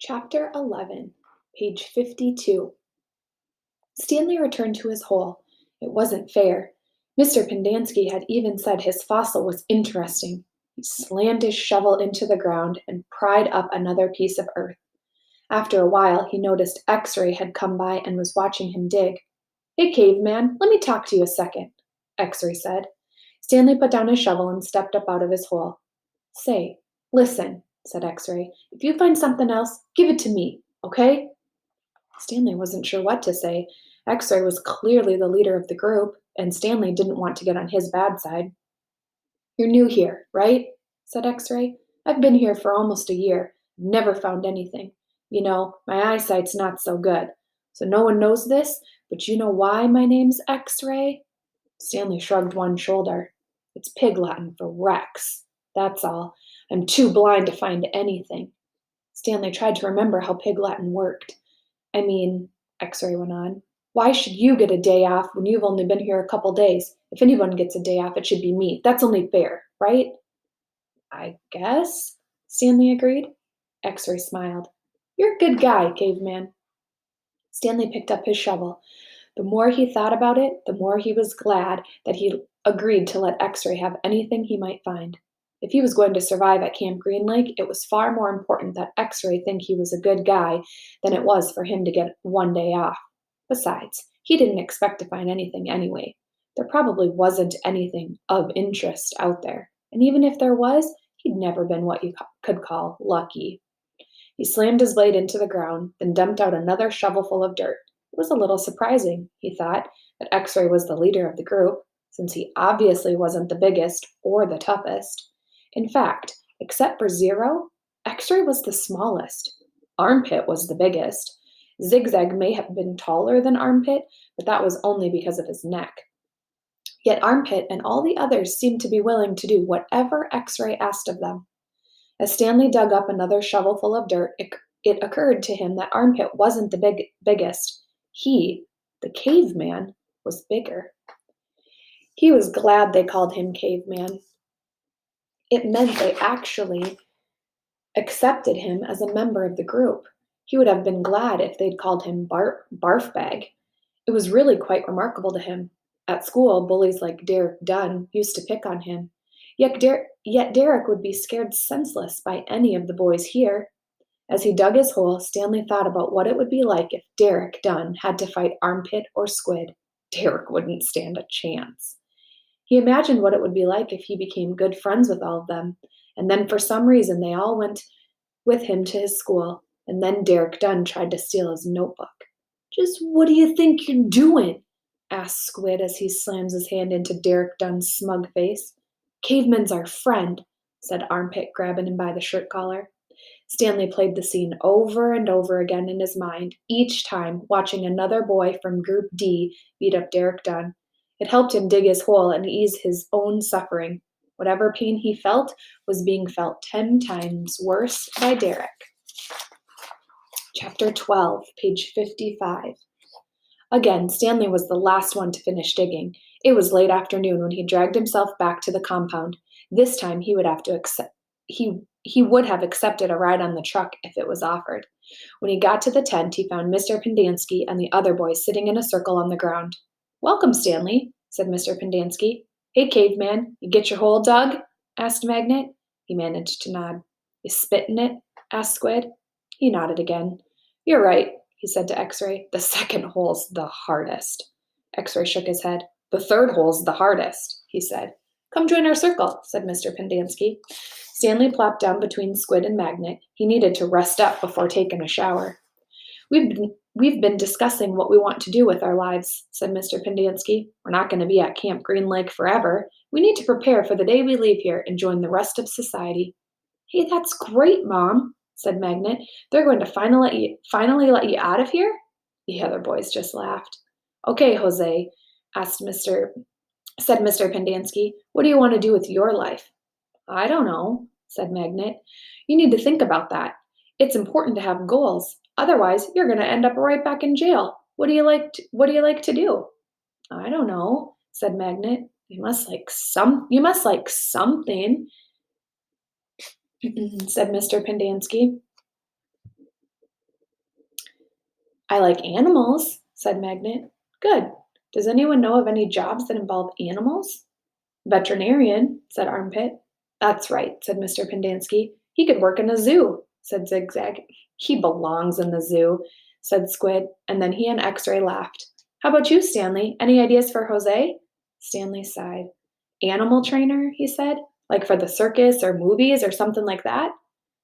Chapter 11, page 52. Stanley returned to his hole. It wasn't fair. Mr. Pendanski had even said his fossil was interesting. He slammed his shovel into the ground and pried up another piece of earth. After a while, he noticed X-Ray had come by and was watching him dig. "Hey, caveman, let me talk to you a second," X-Ray said. Stanley put down his shovel and stepped up out of his hole. "Say, listen," said X-Ray. "If you find something else, give it to me, okay?" Stanley wasn't sure what to say. X-Ray was clearly the leader of the group, and Stanley didn't want to get on his bad side. "You're new here, right?" said X-Ray. "I've been here for almost a year. Never found anything. You know, my eyesight's not so good. So no one knows this, but you know why my name's X-Ray?" Stanley shrugged one shoulder. "It's Pig Latin for Rex. That's all. I'm too blind to find anything." Stanley tried to remember how Pig Latin worked. "I mean," X-Ray went on, "why should you get a day off when you've only been here a couple days? If anyone gets a day off, it should be me. That's only fair, right?" "I guess," Stanley agreed. X-Ray smiled. "You're a good guy, caveman." Stanley picked up his shovel. The more he thought about it, the more he was glad that he agreed to let X-Ray have anything he might find. If he was going to survive at Camp Green Lake, it was far more important that X-Ray think he was a good guy than it was for him to get one day off. Besides, he didn't expect to find anything anyway. There probably wasn't anything of interest out there, and even if there was, he'd never been what you could call lucky. He slammed his blade into the ground, then dumped out another shovelful of dirt. It was a little surprising, he thought, that X-Ray was the leader of the group, since he obviously wasn't the biggest or the toughest. In fact, except for Zero, X-Ray was the smallest. Armpit was the biggest. Zigzag may have been taller than Armpit, but that was only because of his neck. Yet Armpit and all the others seemed to be willing to do whatever X-Ray asked of them. As Stanley dug up another shovelful of dirt, it occurred to him that Armpit wasn't the biggest. He, the caveman, was bigger. He was glad they called him caveman. It meant they actually accepted him as a member of the group. He would have been glad if they'd called him Barfbag. It was really quite remarkable to him. At school, bullies like Derek Dunn used to pick on him. Yet Derek would be scared senseless by any of the boys here. As he dug his hole, Stanley thought about what it would be like if Derek Dunn had to fight Armpit or Squid. Derek wouldn't stand a chance. He imagined what it would be like if he became good friends with all of them, and then for some reason they all went with him to his school, and then Derek Dunn tried to steal his notebook. "Just what do you think you're doing?" asked Squid as he slams his hand into Derek Dunn's smug face. "Caveman's our friend," said Armpit, grabbing him by the shirt collar. Stanley played the scene over and over again in his mind, each time watching another boy from Group D beat up Derek Dunn. It helped him dig his hole and ease his own suffering. Whatever pain he felt was being felt 10 times worse by Derek. Chapter 12, page 55. Again, Stanley was the last one to finish digging. It was late afternoon when he dragged himself back to the compound. This time he would have to accept he would have accepted a ride on the truck if it was offered. When he got to the tent, he found Mr. Pendanski and the other boys sitting in a circle on the ground. "Welcome, Stanley," said Mr. Pendanski. "Hey, caveman, you get your hole dug?" asked Magnet. He managed to nod. "You spit in it?" asked Squid. He nodded again. "You're right," he said to X-Ray. "The second hole's the hardest." X-Ray shook his head. "The third hole's the hardest," he said. "Come join our circle," said Mr. Pendanski. Stanley plopped down between Squid and Magnet. He needed to rest up before taking a shower. We've been discussing what we want to do with our lives," said Mr. Pendanski. "We're not going to be at Camp Green Lake forever. We need to prepare for the day we leave here and join the rest of society." "Hey, that's great, Mom," said Magnet. "They're going to finally let you out of here?" The other boys just laughed. "Okay, Jose," said Mr. Pendanski. "What do you want to do with your life?" "I don't know," said Magnet. "You need to think about that. It's important to have goals. Otherwise, you're going to end up right back in jail. What do you like to do?" "I don't know," said Magnet. You must like something," said Mr. Pendanski. I like animals, said Magnet. Good. Does anyone know of any jobs that involve animals? Veterinarian, said Armpit. That's right, said Mr. Pendanski. He could work in a zoo, said Zigzag. He belongs in the zoo, said Squid, and then he and X-Ray laughed. How about you, Stanley? Any ideas for Jose? Stanley sighed. Animal trainer, he said, like for the circus or movies or something like that.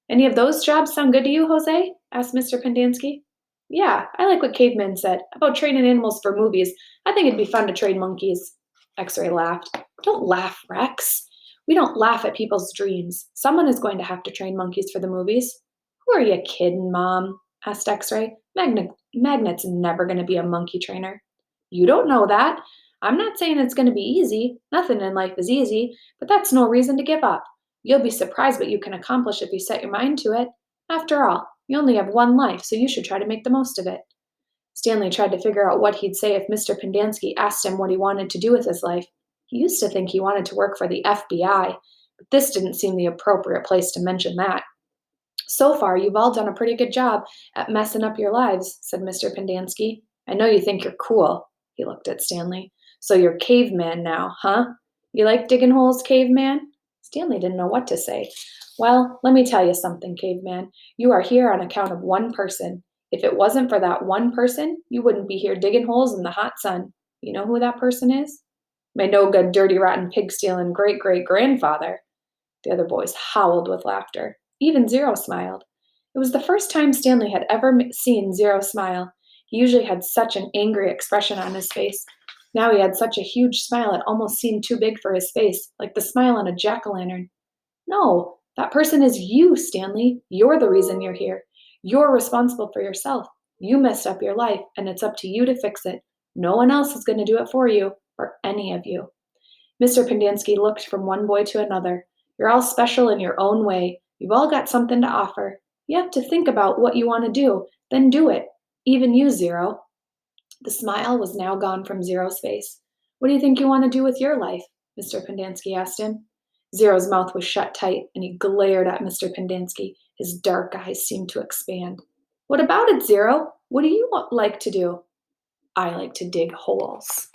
Any of those jobs sound good to you, Jose? Asked Mr. Pendanski. Yeah, I like what Caveman said about training animals for movies. I think it'd be fun to train monkeys. X-Ray laughed. Don't laugh, Rex. We don't laugh at people's dreams. Someone is going to have to train monkeys for the movies. Who are you kidding, Mom? Asked X-Ray. Magnet's never going to be a monkey trainer. You don't know that. I'm not saying it's going to be easy. Nothing in life is easy, but that's no reason to give up. You'll be surprised what you can accomplish if you set your mind to it. After all, you only have one life, so you should try to make the most of it. Stanley tried to figure out what he'd say if Mr. Pendanski asked him what he wanted to do with his life. He used to think he wanted to work for the FBI, but this didn't seem the appropriate place to mention that. So far, you've all done a pretty good job at messing up your lives, said Mr. Pendanski. I know you think you're cool. He looked at Stanley. So you're caveman now, huh? You like digging holes, caveman? Stanley didn't know what to say. Well, let me tell you something, caveman. You are here on account of one person. If it wasn't for that one person, you wouldn't be here digging holes in the hot sun. You know who that person is? My no good, dirty, rotten, pig stealing great great grandfather. The other boys howled with laughter. Even Zero smiled. It was the first time Stanley had ever seen Zero smile. He usually had such an angry expression on his face. Now he had such a huge smile it almost seemed too big for his face, like the smile on a jack-o'-lantern. No, that person is you, Stanley. You're the reason you're here. You're responsible for yourself. You messed up your life, and it's up to you to fix it. No one else is going to do it for you, or any of you. Mr. Pendanski looked from one boy to another. You're all special in your own way. You've all got something to offer. You have to think about what you want to do, then do it. Even you, Zero. The smile was now gone from Zero's face. What do you think you want to do with your life? Mr. Pendanski asked him. Zero's mouth was shut tight, and he glared at Mr. Pendanski. His dark eyes seemed to expand. What about it, Zero? What do you like to do? I like to dig holes.